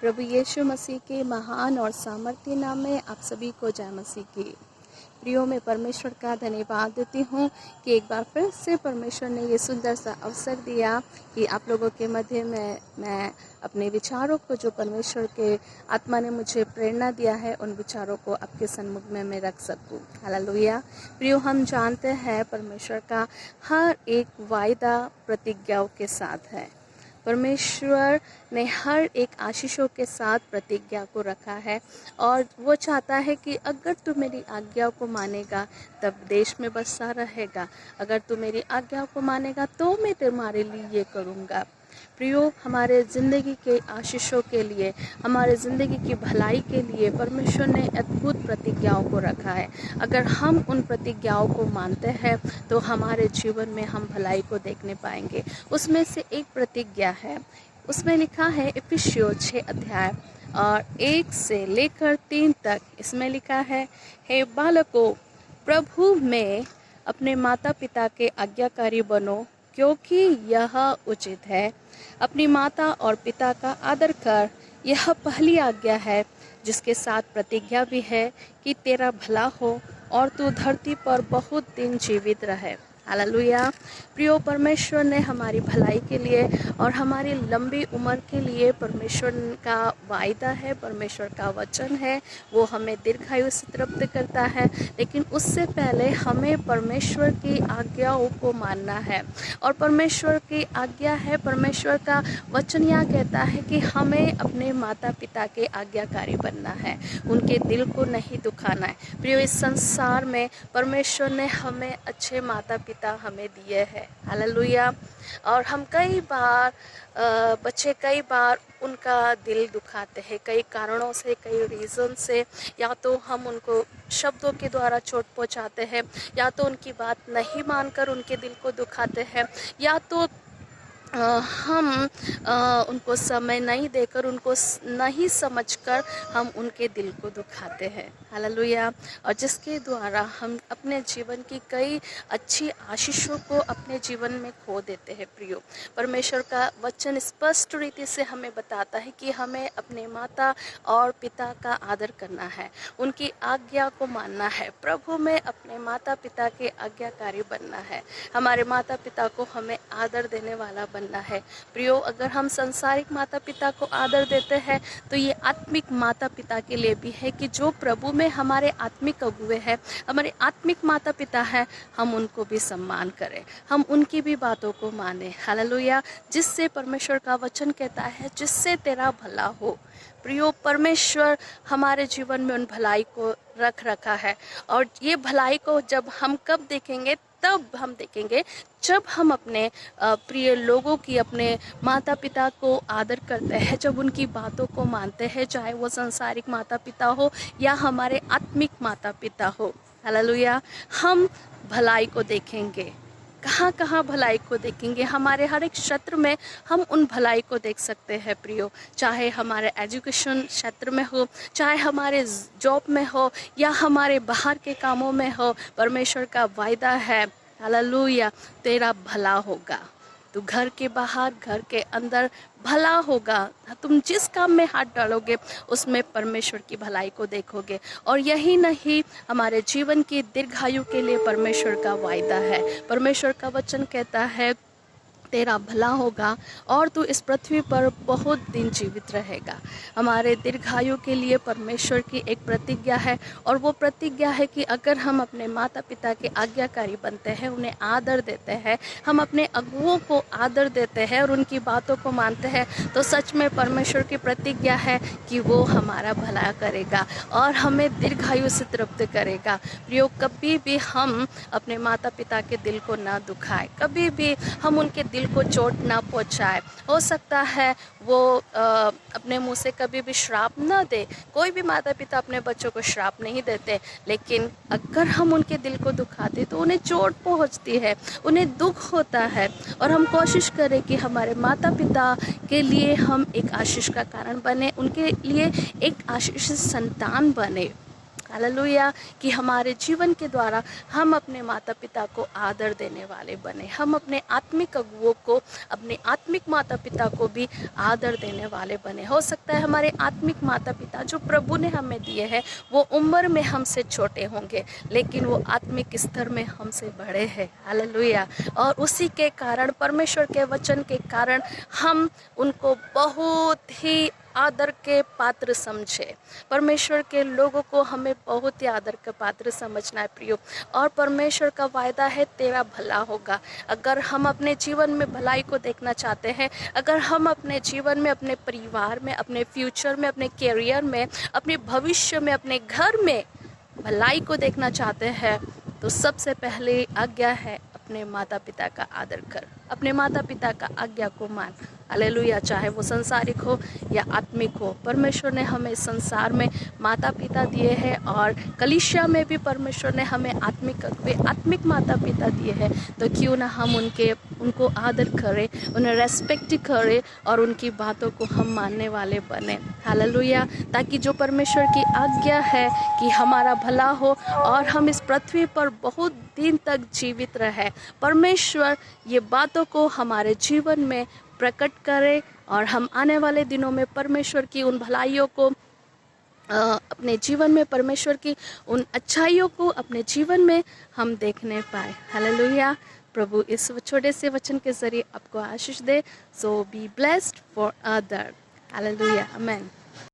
प्रभु यीशु मसीह के महान और सामर्थ्य नाम में आप सभी को जय मसीह की। प्रियो, मैं परमेश्वर का धन्यवाद देती हूँ कि एक बार फिर से परमेश्वर ने ये सुंदर सा अवसर दिया कि आप लोगों के मध्य में मैं अपने विचारों को, जो परमेश्वर के आत्मा ने मुझे प्रेरणा दिया है, उन विचारों को आपके सन्मुख में मैं रख सकूँ। हालेलुया। प्रियो, हम जानते हैं परमेश्वर का हर एक वायदा प्रतिज्ञाओं के साथ है। परमेश्वर ने हर एक आशीषों के साथ प्रतिज्ञा को रखा है और वो चाहता है कि अगर तू मेरी आज्ञा को मानेगा तब देश में बसा रहेगा। अगर तू मेरी आज्ञा को मानेगा तो मैं तुम्हारे लिए ये करूँगा। प्रियो, हमारे ज़िंदगी के आशीषों के लिए, हमारे ज़िंदगी की भलाई के लिए परमेश्वर ने अद्भुत प्रतिज्ञाओं को रखा है। अगर हम उन प्रतिज्ञाओं को मानते हैं तो हमारे जीवन में हम भलाई को देखने पाएंगे। उसमें से एक प्रतिज्ञा है, उसमें लिखा है इफिसियों 6 अध्याय और 1 से लेकर 3 तक। इसमें लिखा है, हे बालकों, प्रभु में अपने माता पिता के आज्ञाकारी बनो, क्योंकि यह उचित है। अपनी माता और पिता का आदर कर, यह पहली आज्ञा है, जिसके साथ प्रतिज्ञा भी है कि तेरा भला हो और तू धरती पर बहुत दिन जीवित रहे। हालेलुया। प्रियो, परमेश्वर ने हमारी भलाई के लिए और हमारी लंबी उम्र के लिए परमेश्वर का वायदा है, परमेश्वर का वचन है, वो हमें दीर्घायु से तृप्त करता है। लेकिन उससे पहले हमें परमेश्वर की आज्ञाओं को मानना है। और परमेश्वर की आज्ञा है, परमेश्वर का वचन यह कहता है कि हमें अपने माता पिता के आज्ञाकारी बनना है, उनके दिल को नहीं दुखाना है। प्रियो, इस संसार में परमेश्वर ने हमें अच्छे माता पिता हमें दिए हैं। हालेलुया। और हम कई बार बच्चे कई बार उनका दिल दुखाते हैं, कई कारणों से, कई रीज़न से। या तो हम उनको शब्दों के द्वारा चोट पहुंचाते हैं, या तो उनकी बात नहीं मानकर उनके दिल को दुखाते हैं, या तो हम उनको समय नहीं देकर, उनको नहीं समझकर हम उनके दिल को दुखाते हैं। हालेलुया। और जिसके द्वारा हम अपने जीवन की कई अच्छी आशीषों को अपने जीवन में खो देते हैं। प्रियो, परमेश्वर का वचन स्पष्ट रीति से हमें बताता है कि हमें अपने माता और पिता का आदर करना है, उनकी आज्ञा को मानना है, प्रभु में अपने माता पिता के आज्ञाकारी बनना है, हमारे माता पिता को हमें आदर देने वाला बनना है। प्रियो, अगर हम सांसारिक माता पिता को आदर देते हैं तो ये आत्मिक माता पिता के लिए भी है कि जो प्रभु में हमारे आत्मिक अगुए हैं, हमारे आत्मिक माता पिता हैं, हम उनको भी सम्मान करें, हम उनकी भी बातों को माने। हालेलुया। जिससे परमेश्वर का वचन कहता है, जिससे तेरा भला हो। प्रियो, परमेश्वर हमारे जीवन में उन भलाई को रख रखा है। और ये भलाई को जब हम कब देखेंगे, तब हम देखेंगे जब हम अपने प्रिय लोगों की, अपने माता पिता को आदर करते हैं, जब उनकी बातों को मानते हैं, चाहे वो सांसारिक माता पिता हो या हमारे आत्मिक माता पिता हो। हालेलुया। हम भलाई को देखेंगे। कहाँ कहाँ भलाई को देखेंगे? हमारे हर एक क्षेत्र में हम उन भलाई को देख सकते हैं। प्रियो, चाहे हमारे एजुकेशन क्षेत्र में हो, चाहे हमारे जॉब में हो, या हमारे बाहर के कामों में हो, परमेश्वर का वायदा है, हालेलुया, तेरा भला होगा। तो घर के बाहर, घर के अंदर भला होगा। तुम जिस काम में हाथ डालोगे उसमें परमेश्वर की भलाई को देखोगे। और यही नहीं, हमारे जीवन की दीर्घायु के लिए परमेश्वर का वायदा है। परमेश्वर का वचन कहता है, तेरा भला होगा और तू इस पृथ्वी पर बहुत दिन जीवित रहेगा। हमारे दीर्घायु के लिए परमेश्वर की एक प्रतिज्ञा है, और वो प्रतिज्ञा है कि अगर हम अपने माता पिता के आज्ञाकारी बनते हैं, उन्हें आदर देते हैं, हम अपने अगुओं को आदर देते हैं और उनकी बातों को मानते हैं, तो सच में परमेश्वर की प्रतिज्ञा है कि वो हमारा भला करेगा और हमें दीर्घायु से तृप्त करेगा। प्रियो, कभी भी हम अपने माता पिता के दिल को ना दुखाए, कभी भी हम उनके दिल को चोट ना पहुंचाए। हो सकता है वो अपने मुंह से कभी भी श्राप ना दे। कोई भी माता पिता अपने बच्चों को श्राप नहीं देते, लेकिन अगर हम उनके दिल को दुखाते तो उन्हें चोट पहुंचती है, उन्हें दुख होता है। और हम कोशिश करें कि हमारे माता पिता के लिए हम एक आशीष का कारण बने, उनके लिए एक आशीष संतान बने। हालेलुया, कि हमारे जीवन के द्वारा हम अपने माता पिता को आदर देने वाले बने, हम अपने आत्मिक अगुओं को, अपने आत्मिक माता पिता को भी आदर देने वाले बने। हो सकता है हमारे आत्मिक माता पिता जो प्रभु ने हमें दिए हैं वो उम्र में हमसे छोटे होंगे, लेकिन वो आत्मिक स्तर में हमसे बड़े हैं। हालेलुया। और उसी के कारण, परमेश्वर के वचन के कारण, हम उनको बहुत ही आदर के पात्र समझे। परमेश्वर के लोगों को हमें बहुत ही आदर का पात्र समझना है प्रियो। और परमेश्वर का वायदा है तेरा भला होगा। अगर हम अपने जीवन में भलाई को देखना चाहते हैं, अगर हम अपने जीवन में, अपने परिवार में, अपने फ्यूचर में, अपने कैरियर में, अपने भविष्य में, अपने घर में भलाई को देखना चाहते हैं, तो सबसे पहले आज्ञा है अपने माता पिता का आदर कर, अपने माता पिता का आज्ञा को मान। हालेलुया। चाहे वो संसारिक हो या आत्मिक हो, परमेश्वर ने हमें संसार में माता पिता दिए हैं और कलीसिया में भी परमेश्वर ने हमें आत्मिक माता पिता दिए हैं। तो क्यों ना हम उनको आदर करें, उन्हें रेस्पेक्ट करें और उनकी बातों को हम मानने वाले बने। हालेलुया। ताकि जो परमेश्वर की आज्ञा है कि हमारा भला हो और हम इस पृथ्वी पर बहुत दिन तक जीवित रहे, परमेश्वर ये बातों को हमारे जीवन में प्रकट करे और हम आने वाले दिनों में परमेश्वर की उन भलाइयों को अपने जीवन में, परमेश्वर की उन अच्छाइयों को अपने जीवन में हम देखने पाए। हालेलुया। प्रभु इस छोटे से वचन के जरिए आपको आशीष दे। So be blessed for other. Hallelujah. Amen.